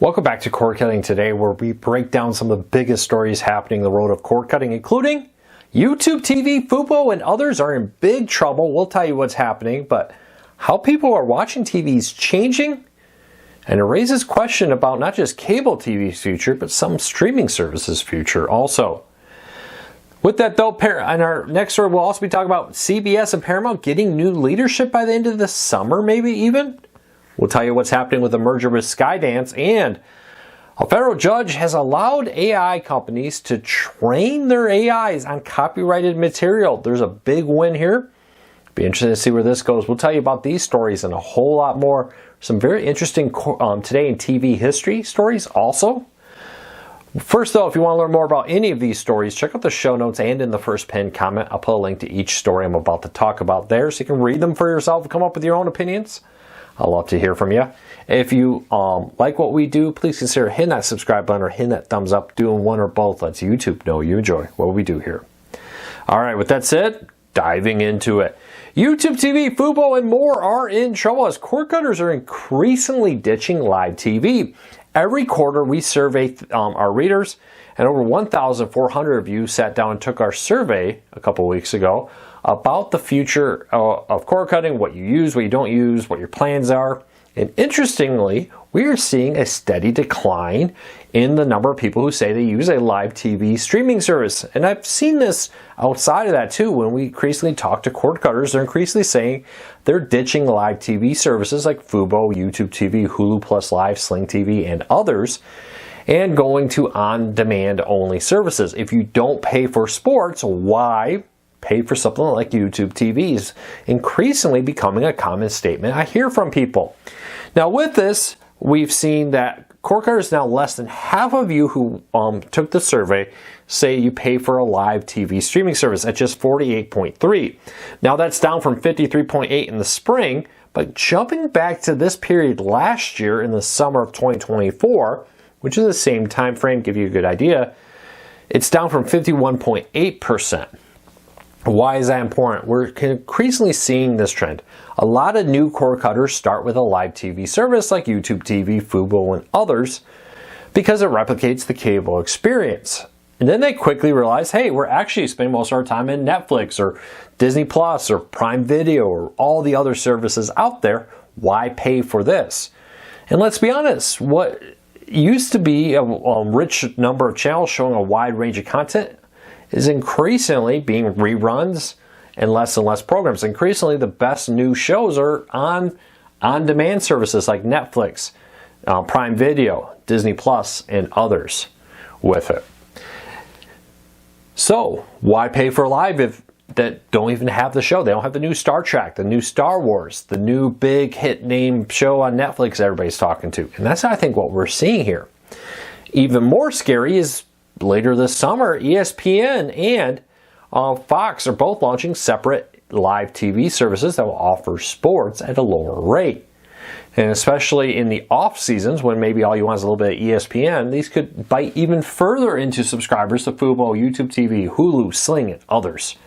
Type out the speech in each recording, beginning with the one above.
Welcome back to Cord Cutting Today, where we break down some of the biggest stories happening in the world of cord cutting, including YouTube, TV, Fubo, and others are in big trouble. We'll tell you what's happening, but how people are watching TV is changing, and it raises question about not just cable TV's future, but some streaming services' future also. With that though, in our next story, we'll also be talking about CBS and Paramount getting new leadership by the end of the summer, maybe even. We'll tell you what's happening with the merger with Skydance, and a federal judge has allowed AI companies to train their AIs on copyrighted material. There's a big win here. Be interested to see where this goes. We'll tell you about these stories and a whole lot more. Some very interesting today in TV history stories also. First though, if you want to learn more about any of these stories, check out the show notes and in the first pinned comment. I'll put a link to each story I'm about to talk about there so you can read them for yourself and come up with your own opinions. I'd love to hear from you. If you like what we do, please consider hitting that subscribe button or hitting that thumbs up. Doing one or both lets YouTube know you enjoy what we do here. All right, with that said, diving into it. YouTube, TV, Fubo, and more are in trouble as cord cutters are increasingly ditching live TV. Every quarter we survey our readers, and over 1,400 of you sat down and took our survey a couple weeks ago about the future of cord cutting, what you use, what you don't use, what your plans are. And interestingly, we are seeing a steady decline in the number of people who say they use a live TV streaming service. And I've seen this outside of that too. When we increasingly talk to cord cutters, they're increasingly saying they're ditching live TV services like Fubo, YouTube TV, Hulu Plus Live, Sling TV, and others, and going to on-demand only services. If you don't pay for sports, why pay for something like YouTube TV is increasingly becoming a common statement I hear from people. Now with this, we've seen that cord cutters, now less than half of you who took the survey say you pay for a live TV streaming service at just 48.3. Now that's down from 53.8 in the spring, but jumping back to this period last year in the summer of 2024, which is the same time frame, give you a good idea, it's down from 51.8%. Why is that important? We're increasingly seeing this trend. A lot of new cord cutters start with a live TV service like YouTube TV, Fubo, and others because it replicates the cable experience. And then they quickly realize, hey, we're actually spending most of our time in Netflix or Disney Plus or Prime Video or all the other services out there. Why pay for this? And let's be honest, what used to be a rich number of channels showing a wide range of content is increasingly being reruns and less programs. Increasingly, the best new shows are on-demand services like Netflix, Prime Video, Disney Plus, and others with it. So, why pay for live if that don't even have the show? They don't have the new Star Trek, the new Star Wars, the new big hit name show on Netflix everybody's talking to. And that's, I think, what we're seeing here. Even more scary is later this summer, ESPN and Fox are both launching separate live TV services that will offer sports at a lower rate. And especially in the off seasons when maybe all you want is a little bit of ESPN, these could bite even further into subscribers to Fubo, YouTube TV, Hulu, Sling, and others.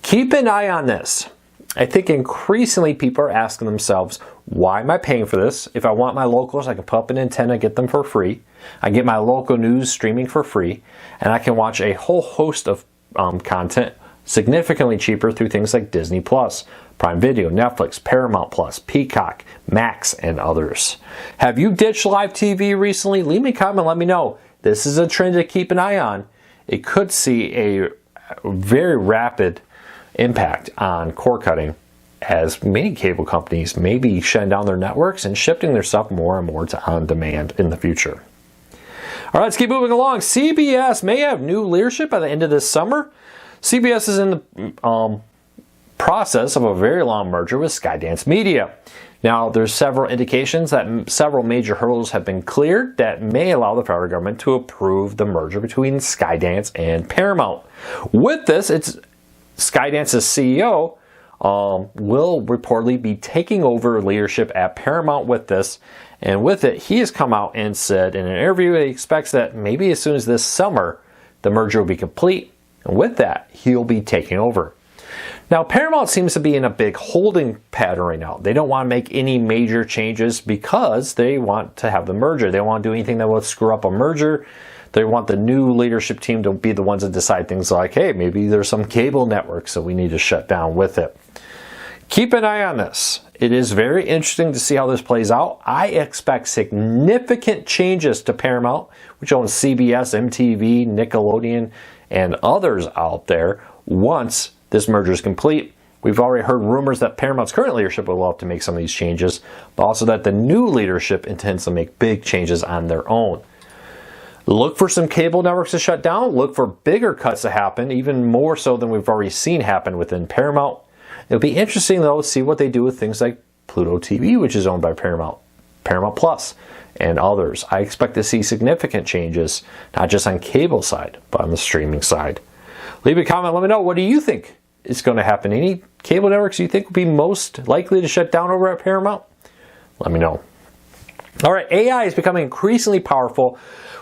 Keep an eye on this. I think increasingly people are asking themselves, why am I paying for this? If I want my locals, I can put up an antenna, get them for free. I get my local news streaming for free, and I can watch a whole host of content significantly cheaper through things like Disney Plus, Prime Video, Netflix, Paramount Plus, Peacock, Max, and others. Have you ditched live TV recently? Leave me a comment, let me know. This is a trend to keep an eye on. It could see a very rapid impact on cord cutting as many cable companies may be shutting down their networks and shifting their stuff more and more to on-demand in the future. All right, let's keep moving along. CBS may have new leadership by the end of this summer. CBS is in the process of a very long merger with Skydance Media. Now, there's several indications that several major hurdles have been cleared that may allow the federal government to approve the merger between Skydance and Paramount. With this, Skydance's CEO will reportedly be taking over leadership at Paramount with this. And with it, he has come out and said in an interview that he expects that maybe as soon as this summer, the merger will be complete. And with that, he'll be taking over. Now, Paramount seems to be in a big holding pattern right now. They don't want to make any major changes because they want to have the merger. They don't want to do anything that will screw up a merger. They want the new leadership team to be the ones that decide things like, hey, maybe there's some cable networks that we need to shut down with it. Keep an eye on this. It is very interesting to see how this plays out. I expect significant changes to Paramount, which owns CBS, MTV, Nickelodeon, and others out there once this merger is complete. We've already heard rumors that Paramount's current leadership will love to make some of these changes, but also that the new leadership intends to make big changes on their own. Look for some cable networks to shut down. Look for bigger cuts to happen, even more so than we've already seen happen within Paramount. It'll be interesting, though, to see what they do with things like Pluto TV, which is owned by Paramount, Paramount Plus, and others. I expect to see significant changes, not just on cable side, but on the streaming side. Leave a comment. Let me know. What do you think is going to happen? Any cable networks you think will be most likely to shut down over at Paramount? Let me know. All right, AI is becoming increasingly powerful.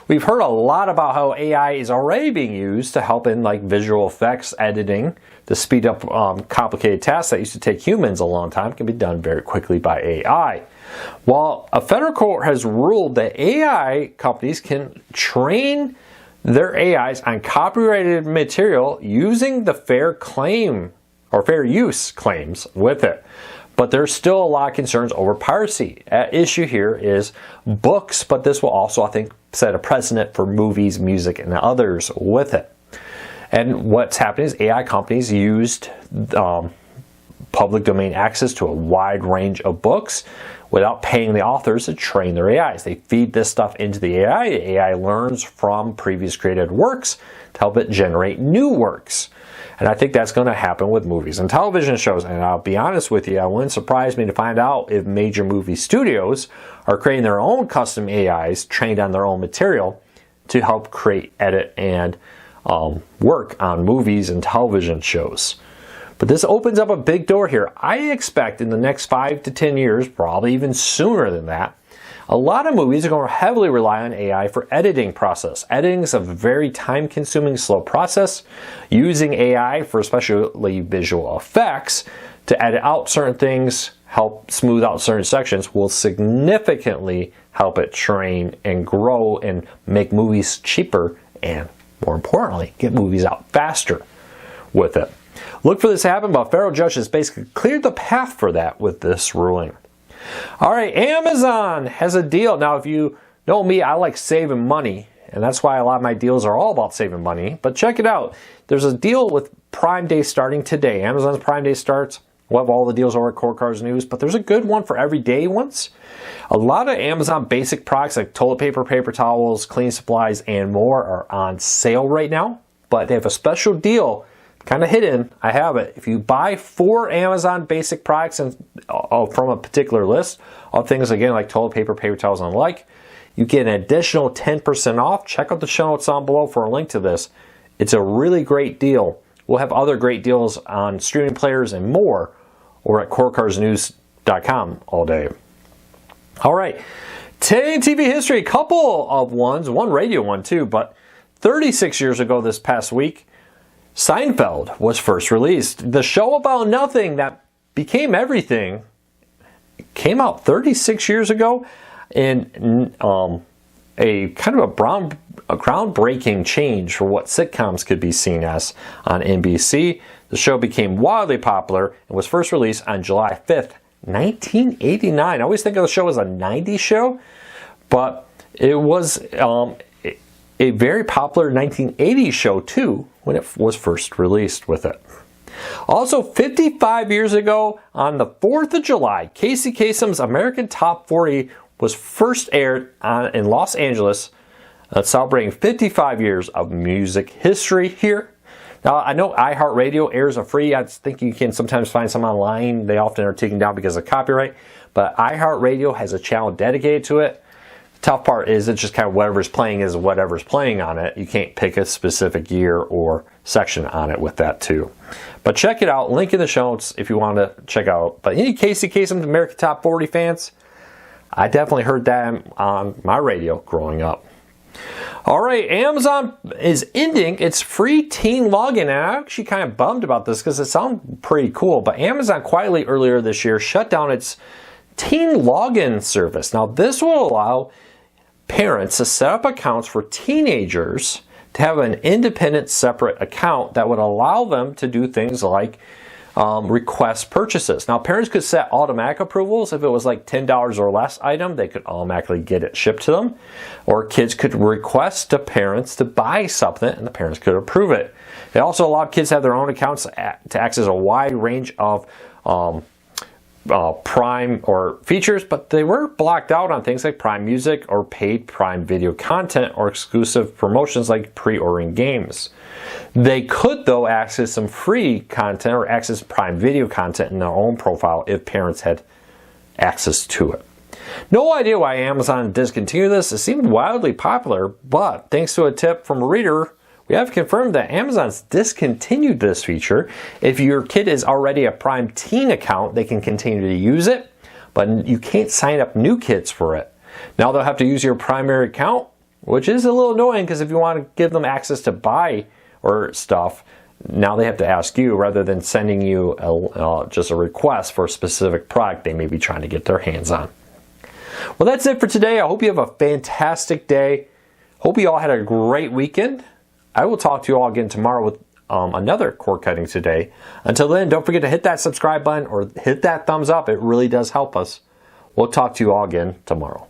We've heard a lot about how AI is already being used to help in like visual effects editing to speed up complicated tasks that used to take humans a long time can be done very quickly by AI. While a federal court has ruled that AI companies can train their AIs on copyrighted material using the fair claim or fair use claims with it. But there's still a lot of concerns over piracy. At issue here is books, but this will also, I think, set a precedent for movies, music, and others with it. And what's happening is AI companies used public domain access to a wide range of books without paying the authors to train their AIs. They feed this stuff into the AI. The AI learns from previous created works to help it generate new works. And I think that's going to happen with movies and television shows. And I'll be honest with you, it wouldn't surprise me to find out if major movie studios are creating their own custom AIs trained on their own material to help create, edit, and work on movies and television shows. But this opens up a big door here. I expect in the next 5 to 10 years, probably even sooner than that, a lot of movies are going to heavily rely on AI for editing process. Editing is a very time-consuming, slow process. Using AI for especially visual effects to edit out certain things, help smooth out certain sections, will significantly help it train and grow and make movies cheaper and, more importantly, get movies out faster with it. Look for this to happen, but a federal judge has basically cleared the path for that with this ruling. All right, Amazon has a deal. Now, if you know me, I like saving money, and that's why a lot of my deals are all about saving money. But check it out. There's a deal with Prime Day starting today. Amazon's Prime Day starts. We'll have all the deals over at Core Cars News, but there's a good one for everyday ones. A lot of Amazon basic products like toilet paper, paper towels, cleaning supplies, and more are on sale right now. But they have a special deal, kind of hidden. I have it. If you buy 4 Amazon basic products and from a particular list of things, again, like toilet paper, paper towels, and the like, you get an additional 10% off. Check out the show notes down below for a link to this. It's a really great deal. We'll have other great deals on streaming players and more over at corecarsnews.com all day. All right. Today in TV history, a couple of ones, one radio one too, but 36 years ago this past week, Seinfeld was first released. The show about nothing that became everything came out 36 years ago, and a kind of a groundbreaking change for what sitcoms could be seen as on NBC. The show became wildly popular and was first released on July 5th, 1989. I always think of the show as a 90s show, but it was a very popular 1980s show too when it was first released with it. Also, 55 years ago, on the 4th of July, Casey Kasem's American Top 40 was first aired in Los Angeles, celebrating 55 years of music history here. Now, I know iHeartRadio airs are free. I think you can sometimes find some online. They often are taken down because of copyright, but iHeartRadio has a channel dedicated to it. The tough part is it's just kind of whatever's playing is whatever's playing on it. You can't pick a specific year or section on it with that too. But check it out. Link in the show notes if you want to check out. But any Casey Kasem's American Top 40 fans, I definitely heard that on my radio growing up. All right, Amazon is ending its free teen login. And I'm actually kind of bummed about this because it sounds pretty cool. But Amazon quietly earlier this year shut down its teen login service. Now, this will allow parents to set up accounts for teenagers to have an independent, separate account that would allow them to do things like request purchases. Now, parents could set automatic approvals. If it was like $10 or less item, they could automatically get it shipped to them. Or kids could request to parents to buy something and the parents could approve it. It also allowed kids to have their own accounts to access a wide range of Prime or features, but they were blocked out on things like Prime Music or paid Prime Video content or exclusive promotions like pre-ordering games. They could, though, access some free content or access Prime Video content in their own profile if parents had access to it. No idea why Amazon discontinued this. It seemed wildly popular, but thanks to a tip from a reader, we have confirmed that Amazon's discontinued this feature. If your kid is already a Prime Teen account, they can continue to use it, but you can't sign up new kids for it. Now they'll have to use your primary account, which is a little annoying because if you want to give them access to buy or stuff, now they have to ask you rather than sending you just a request for a specific product they may be trying to get their hands on. Well, that's it for today. I hope you have a fantastic day. Hope you all had a great weekend. I will talk to you all again tomorrow with another cord cutting today. Until then, don't forget to hit that subscribe button or hit that thumbs up. It really does help us. We'll talk to you all again tomorrow.